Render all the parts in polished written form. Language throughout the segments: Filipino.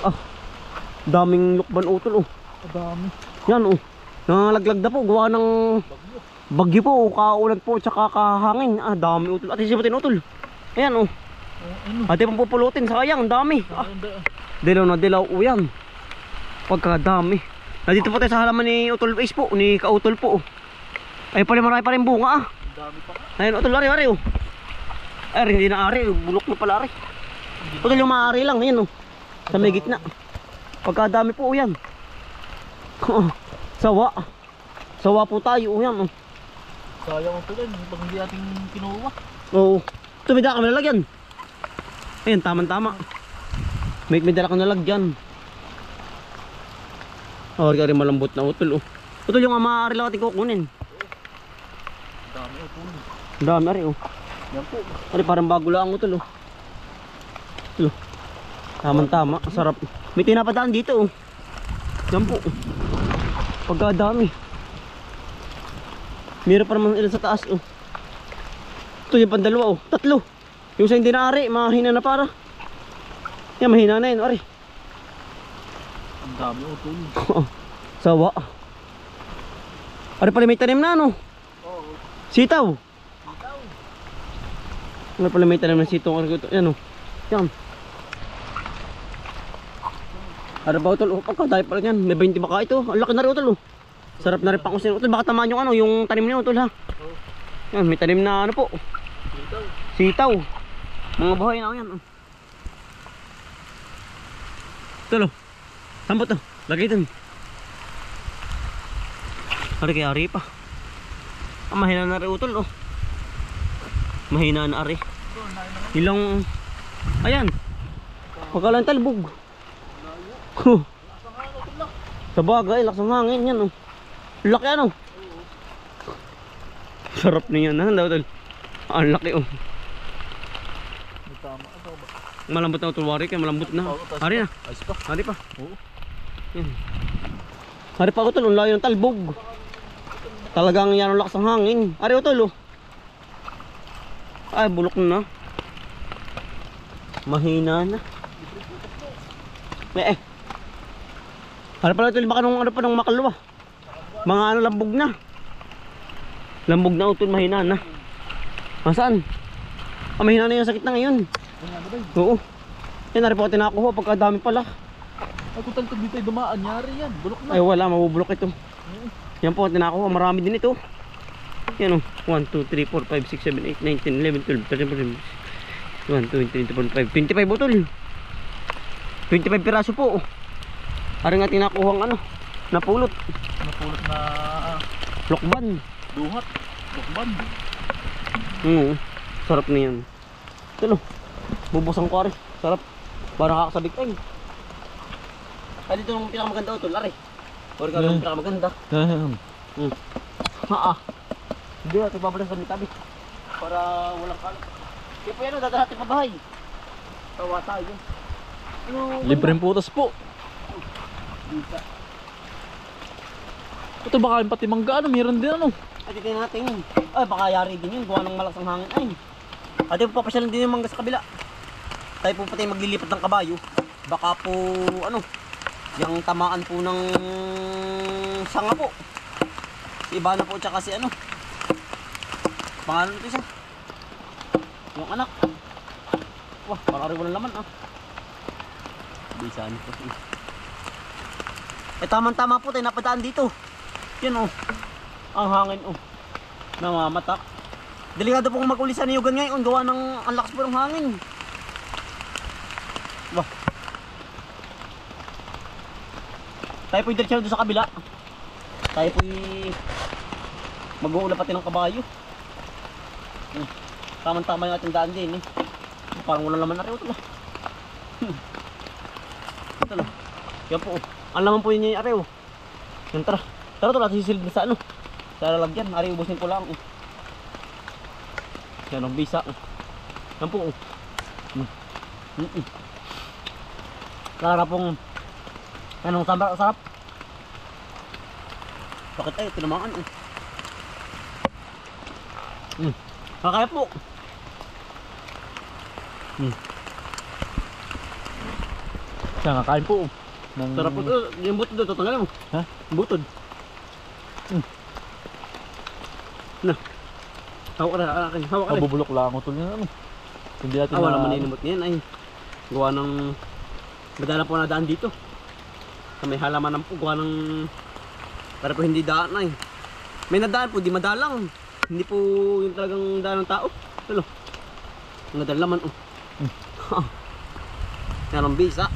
Ah, daming lukban utol oh. Dami. Yan oh. Nangalaglag na po, gawa ng bagyo po, kaulan po, tsaka kahangin. Ah, dami utol. At isibutin utol. Ayan oh. Ano? Ate pang pupulutin, sayang, dami. Ah, dilaw na dilaw oh yan. Pagkadami. Nandito po tayo sa halaman ni Utol Ace po, ni Kautol po oh. Ay pala marami pa rin bunga ah. Dami pa. Ayun utol, ari oh. Ay hindi na ari, bulok na pala ari. Utol yung maari lang, ayan oh. Sa may gitna. Pagkadami po oh yan. Sawa. Sawa po tayo oh yan oh. Sayang ito din, pag hindi natin kinuha. Oo. Tumida kami lalagyan. Ayan, tama-tama. May dala kang nalagyan. Oh, rin malambot na utol oh. Utol yung maaari lang ating kukunin. Dami ito. Dami ari oh. Yan po. Ari parang bago lang utol oh. Utol. Tama-tama, sarap. May tinapadaan dito oh. Yan po. Pagkadami. Meron pa naman ilan sa taas oh. Ito yung pandalawa oh. Tatlo. Yung sa hindi na ari, mahina na para. Yan, mahina na yun, ari. Ang dami ito. Sawa. Ari pala may tanim na ano. Oo. Sitaw. Sitaw. Ari pala may tanim na sitaw. Yan oh. Yan. Ari ba utol? Oh, pagkadami pala yan. May 20 baka ito. Ang laki na rin utol oh. Sarap na rin pangusin. Utol, baka tamaan yung ano, yung tanim niya utol ha. Yan, may tanim na ano po. Sitaw. Sitaw. Mga buhay na yan. Tulo. Sambot to. Lagay dun. Ari kay ari pa. Ah, mahina na rin utol oh. Mahina na ari. Ilang. Ayan. Pagkalang talbog. Sa bagay, lakas ng hangin yan oh. Laki ano. Sarap niyan na utol. Ang laki oh. Tama ito ba? Malambot na utol wari kaya malambot na. Hari na. Ayos pa. Hari pa. Oo. Yan. Hari pa utol, ang layo ng talbog. Talagang yan ang lakas ng hangin. Hari utol oh. Ay bulok na. Mahina na. Eh. Hari pala utol baka nung ano pa ng makalwa. Mga ano lambog na. Lambog na utol, mahina na. Masaan? Ah, mahina na yung sakit na ngayon. Oo. Yan na rin po tinakuha pagkadami pala. Ay kung taltog dito ay dumaan, nyari yan. Bulok na. Ay wala, mabubulok ito. Yan po tinakuha, marami din ito. Yan o, 1, 2, 3, 4, 5, 6, 7, 8, 9, 10, 11, 12, 13, 14, 1, 2, 3, 4, 5 25 botol. 25 piraso po. Parang nga tinakuha ang ano, napulot. Napulot na Lokban. duhat. Lukban. Sarap na yan. Tulo, bubusang ko ari. Sarap. Parang kakasabik ay. Ay dito yung pinakamaganda o tol, ari. Or ka yung pinakamaganda. Hindi natin pabalas sa tabi. Para walang kalat. Kaya po yan o, dadala natin pabahay. Tawa tayo. Ano, Libreng putas po. Bisa. Ito baka yung pati mangga ano, meron din ano. Ay, titignan natin. Ay, baka yari din yun. Gawa ng malakas ang hangin. Ay. At yung papasyalan din yung mangga sa kabila. Tayo po pati maglilipat ng kabayo. Baka po, ano, yung tamaan po ng sanga po. Si Ibana po, tsaka si ano. Pangalan ito isa. Yung anak. Wah, parang rin walang laman ah. Bisaan po. Eh, tamang-tama po tayo napadaan dito. Yan oh. Ang hangin oh. Namamatak. Delikado po kung mag-ulisan yung yugan ngayon. Gawa ng ang lakas po ng hangin. Wah. Tayo po'y diretso doon sa kabila. Tayo po'y mag-uula pati ng kabayo. Tamang-tama yung ating daan din eh. Parang walang laman na rin ito lah. Ito lah. Yan po oh. Ang laman po yun yung arew. Yan tara. Tara ito natin sisilid na sa ano. Sa lalagyan. Arew ubusin ko lang oh. Yan ang bisa oh. Yan po oh. Sarap pong anong sarap. Bakit ay tinamaan oh. Kakaya po. Siya nga kain po. Ng... Sarap po ito. Yung butod ito, tanggalin mo. Ha? Butod. Na. Hawak ka na, akin. Hawak ka na. Mabubulok lang ako tol yan ano. Hindi natin Wala maninimot niyan ay. Gawa ng... Madala po na daan dito. Sa may halaman ng po. Gawa ng... Para po hindi daan ay. May nadaan po, di madalang. Hindi po yung talagang daan ng tao. Hello. Ang nadalaman oh. Yan ang bisa.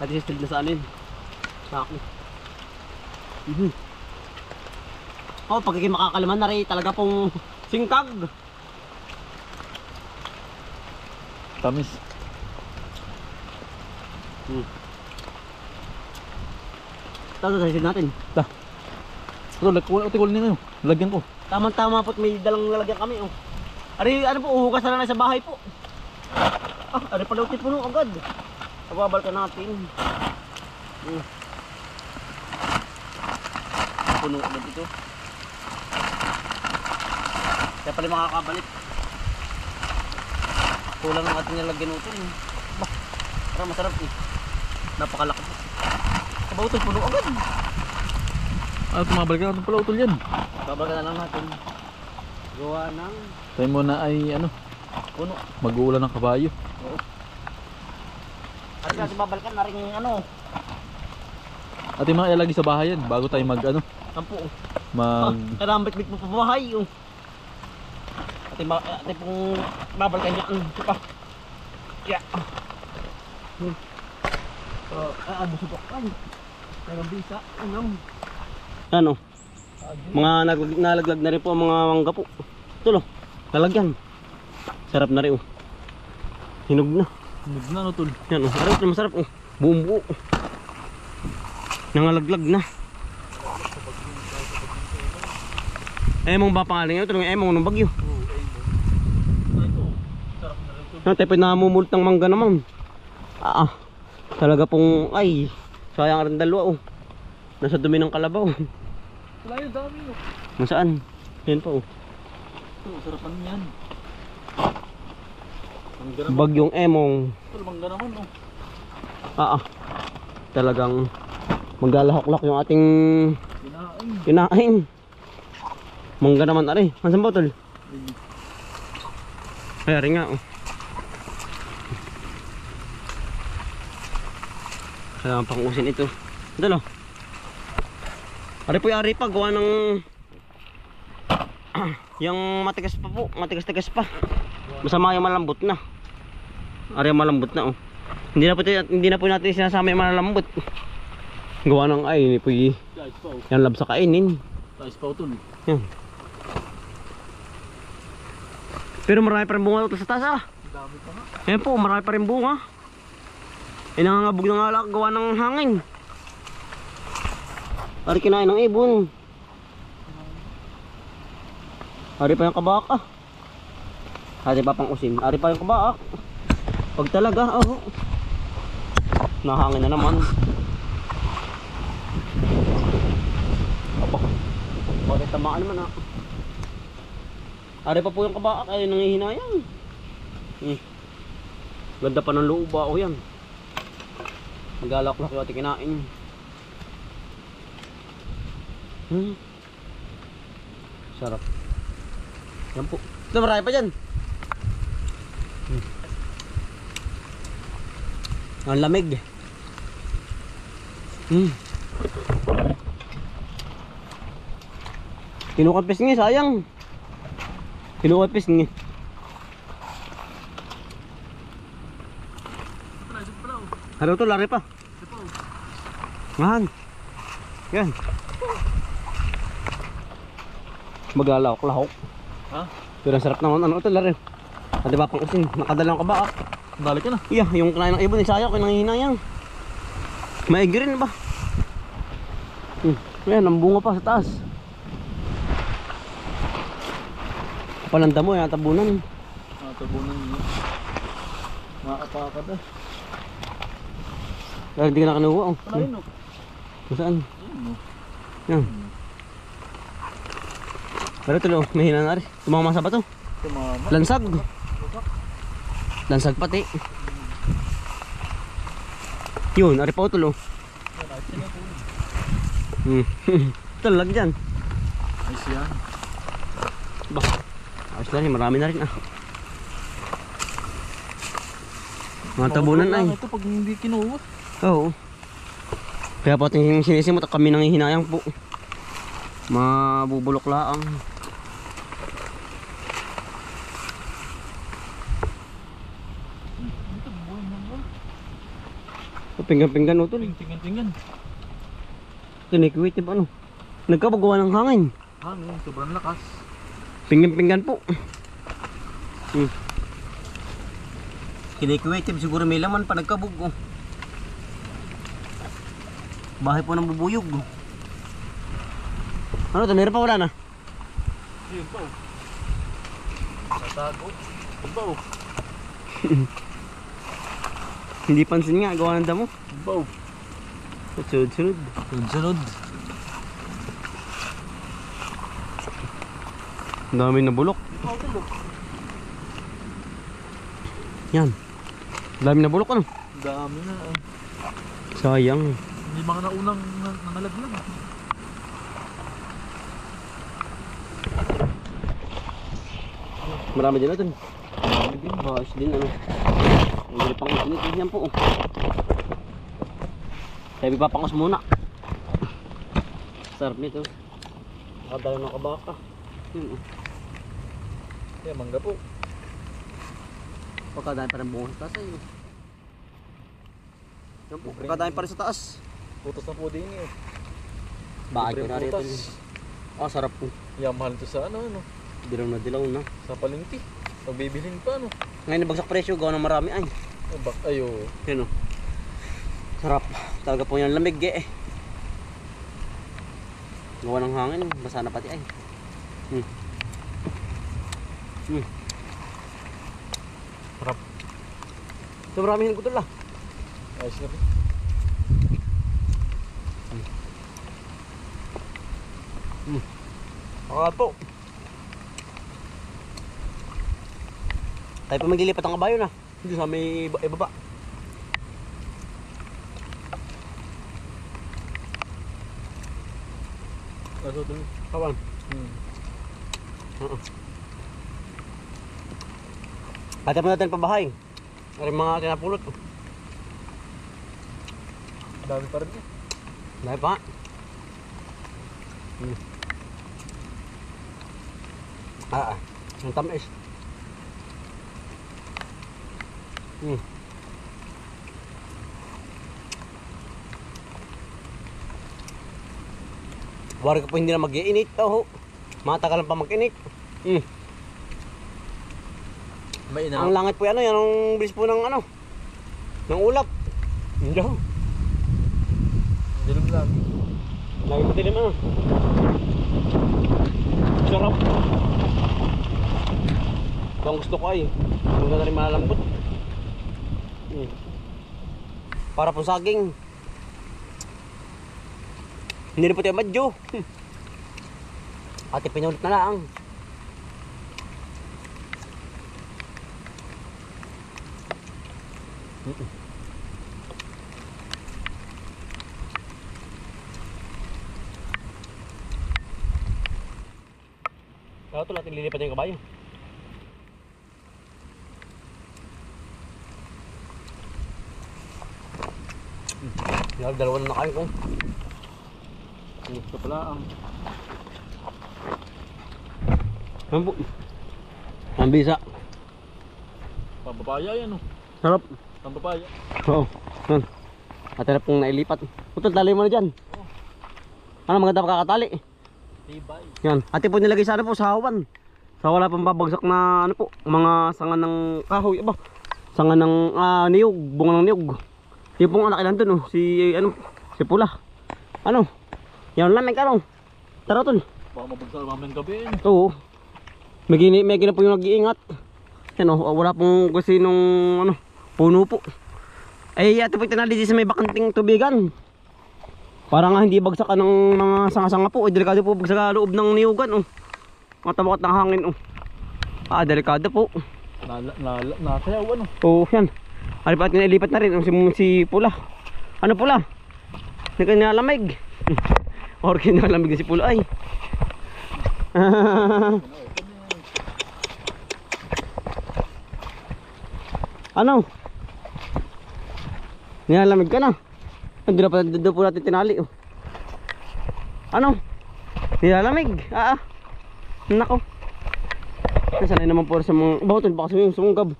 At isistil na sa anin. Sa ako. Oh, pagiging makakalaman na rin talaga pong singkag. Tamis. Tapos sasin natin. Tol, tikul nyo. Lagyan ko. Tama-tama po't may dalang lalagyan kami oh. Ari, ano po, uhugas na lang sa bahay po. Ari pala utit puno agad. Pababalikan natin. Puno agad ito. Kaya pala makakabalik. Kulang ang ating nalagyan utin. Bah, parang masarap eh. Napakalaki po. Sabaw ito, puno agad. Tumabalik ka. Ano pala utol yan? Babalikan na lang natin. Gawa ng Tayo muna ay ano, puno. mag-uulan ng kabayo. Oo. Ari kasi babalikan na rin ano. At yung mga ilagay sa bahay yan bago tayo mag ano, Sampu. mag... Karambit mo pa bahay yung. Ate pong babalikan niya. Pa. Yeah. Busog ako. Ay. Mayroong bisa. Ano? Mga nalaglag na rin po ang mga mangga po. Tulo. Lalagyan. Sarap na rin oh. Hinog na. Hinog na no tol. Yan oh. Sarap na masarap oh. Buong buo. Nangalaglag na. Emong ba pangalan nyo? Ito yung emong ng bagyo. Tayo pa namumultang mangga naman. Talaga pong ay sayang rin dalawa oh. Nasa dumi ng kalabaw. Wala yung dami no. Nasaan? Yan pa oh. Ito, sarapan yan. Bagyong emong. Tol, mangga naman no. Talagang maglalahok-lak yung ating kinain. Mangga naman ari. Ansan ba tol? Ay ari nga oh. Kaya pang-usin ito. Ito lo. Ari po yung ari pa gawa ng yung matigas pa po, matigas-tigas pa. Masama yung malambot na. Ari yung malambot na oh. Hindi na po natin sinasama yung malambot. Gawa ng ay, hindi po yan lab sa kainin. Tais pa utol. Yan. Pero marami pa rin bunga ito sa taas ah. Dami pa nga. Ayan po, marami pa rin bunga. Ay nangangabog ng alak gawa ng hangin. Ari kinain ng ibon. Ari pa yung kabaka. Ari pa pang usin. Ari pa yung kabaka. Pag talaga, oh. Nahangin na naman. Bakit tamaan naman ah. Ari pa po yung kabaka ay nangihinayang. Ganda pa ng loob ako yan. Maglalak-lak yung ating kinain. Sarap. Yan po. Ito marami pa dyan. Ang lamig. Kinukapis nga sayang. Kinukapis nga. Ano to, lari pa. Ngahan. Yan. Maglalahok-lahok. Ha? Pero ang sarap naman. Ano ito, lari. Ate ba pang usin? Nakadalang ka ba? Balik ka na. Iya, yung kinain ng ibon, sayang, kinangihinayang. Maigi rin ba? Ayan, ang bunga pa sa taas. Palanda mo, yan, tabunan. Tabunan niyo. Makapakad ah. Dahil hindi ka na kinuha. Oh. Wala yun oh. Saan? Ayun oh. Yan. Pero ito, mahina na rin. Tumama sa bato. Tumama. Lansag. Lansag pati. Yun, ari pa utol oh. Kahit sila po. Talag dyan. Ayos yan. Ba, ayos na rin, marami na rin ah. Mga tabunan ay. Ito pag hindi kinuha. Oo. Kaya po ating sinisimot at kami nang hihinayang po. Mabubulok laang. Ito, buhay naman. Pinggan-pinggan utol. Tingnan. Tinikwitib ano. Nagkabagawa ng hangin. Hangin, sobrang lakas. Pinggan-pinggan po. Kinikwitib siguro may laman pa nagkabog oh. Bahay po ng bubuyog oh. Ano ito? Meron pa wala na? Yun pa oh. Tatago. Yun pa oh. Hindi pansin nga, gawa ng damo. Yun pa oh. Sunod-sunod. Sunod. Ang dami na bulok. Yan. Ang dami na bulok ano? Dami na. Sayang. Hindi mga naunang nangalaglag. Marami din natin. Marami din. Bahas din ano. Ang gili pang init. Yan po oh. Sabi papangos muna. Sarap nito. Nakadalo ng kabaka. Yun oh. Kaya mangga po. Pagkadaan pa rin bukas sa taas eh. Yan po. Pagkadaan pa rin sa taas. Putos na po din eh. Bakit ko Libreng na rin ito. putas. Ah, sarap po. Yeah, mahal ito sa ano. Dilaw na dilaw na. Sa palengke. Pag bibilhin pa ano. Ngayon nabagsak presyo. Gawa ng marami ay. Ayo. Yan o. Sarap. Talaga po yung lamig eh. Gawa ng hangin. Basa na pati ay. Sarap. So marami yung kutol ah. Ayos na po. Pakad po. Tayo pa maglilipat ang kabayo na. Hindi sa may ibaba. Kaso ito. Kawan. Kaya mo natin pabahay. Ay mga tinapulot. Dami pa rin eh. Dahil pa. Ang tamis. Warga po hindi na mag-iinit. Oh, matagalan pa mag-init. May ina. Ang langit po yan, yan ang bilis po ng ano, ng ulap. Diyan. Dilim lang. Lagi pa dilim ano. Sarap. Ito ang gusto ko ay. Huwag na rin malalambot. Para po saging. Hindi na po tayo madyo. Ate pinulit na lang. Kaya ito natin lilipat yung kabayo. Dalawa na nakain ko. Gusto pala ang Ano po? Ang bisa. pambapaya yan oh. Sarap. Pambapaya. Oo. Yan. At harap kong nailipat. Putol, tali mo na dyan. Ano, maganda pakakatali. Tibay. Yan. Ate po nilagay sa ano po, sa hawan. Sa wala pang babagsak na ano po, mga sanga ng kahoy. Aba, sanga ng niyog, bunga ng niyog. Yung pong anak ilan dun, oh. Si Pula. Ano? Yan lamig ano. Tara tol. Baka mabagsak mamayang gabi eh. Oo. May gina po yung nag-iingat. Yan oh, wala pong kasi nung ano, puno po. Ay ate po tinali sa may bakanting tubigan. Para nga hindi bagsakan ng mga sanga-sanga po. Ay delikado po bagsak sa loob ng niyugan oh. Mga tabakot ng hangin oh. Delikado po. Nasayaw ano. Oo, yan. Alipat na ilipat na rin si Pula. Ano pula? Hindi ka nilalamig. Or kinalamig si pula ay. Ano? Nilalamig ka na. Hindi na pa doon po natin tinali oh. Ano? Nilalamig. Nako. Nasanay naman po sa mga bawtol baka sa sumungkab.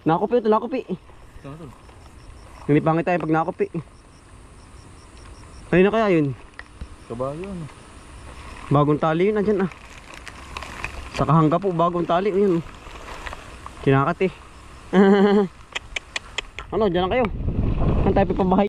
Nakupi ito, nakupi. Hindi pangit tayo pag nakupi. Ayun na kaya yun. Kabayo ano. Bagong tali yun, andyan sa kahangga po, bagong tali yun. Kinakat eh. Ano, dyan lang kayo. Ang tayo pabahay.